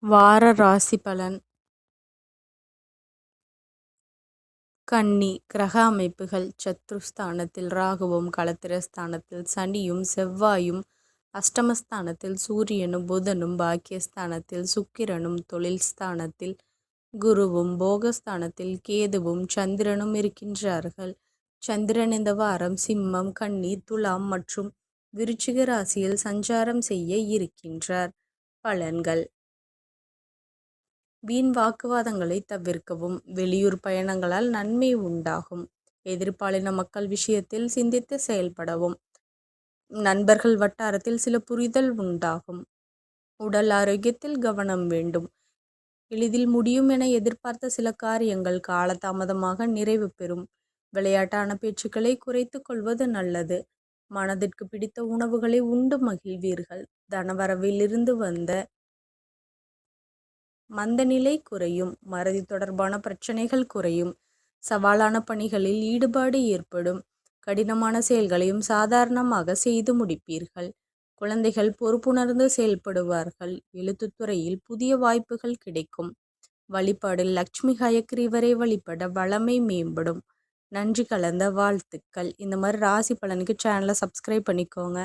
வார ராசி பலன். கன்னி. கிரக அமைப்புகள். சத்ருஸ்தானத்தில் ராகுவும் களத்திரஸ்தானத்தில் சனியும் செவ்வாயும் அஷ்டமஸ்தானத்தில் சூரியனும் புதனும் பாக்கியஸ்தானத்தில் சுக்கிரனும் தொழில் ஸ்தானத்தில் குருவும் போகஸ்தானத்தில் கேதுவும் சந்திரனும் இருக்கின்றார்கள். சந்திரன் இந்த வாரம் சிம்மம், கன்னி, துலாம் மற்றும் விருச்சிக ராசியில் சஞ்சாரம் செய்ய இருக்கின்றார். பலன்கள். வீண் வாக்குவாதங்களை தவிர்க்கவும். வெளியூர் பயணங்களால் நன்மை உண்டாகும். எதிர்பாலின மக்கள் விஷயத்தில் சிந்தித்து செயல்படவும். நண்பர்கள் வட்டாரத்தில் சில புரிதல் உண்டாகும். உடல் ஆரோக்கியத்தில் கவனம் வேண்டும். எளிதில் முடியும் என எதிர்பார்த்த சில காரியங்கள் காலதாமதமாக நிறைவு பெறும். விளையாட்டான பேச்சுக்களை குறைத்து கொள்வது நல்லது. மனதிற்கு பிடித்த உணவுகளை உண்டு மகிழ்வீர்கள். தனவரவிலிருந்து வந்த மந்தநிலை குறையும். மறதி தொடர்பான பிரச்சனைகள் குறையும். சவாலான பணிகளில் ஈடுபாடு ஏற்படும். கடினமான செயல்களையும் சாதாரணமாக செய்து முடிப்பீர்கள். குழந்தைகள் பொறுப்புணர்ந்து செயல்படுவார்கள். எழுத்துத்துறையில் புதிய வாய்ப்புகள் கிடைக்கும். வழிபாடு. லட்சுமி ஹயக்ரீவரை வழிபட வளமை மேம்படும். நன்றி கலந்த வாழ்த்துக்கள். இந்த மாதிரி ராசி பலனுக்கு சேனலை சப்ஸ்கிரைப் பண்ணிக்கோங்க.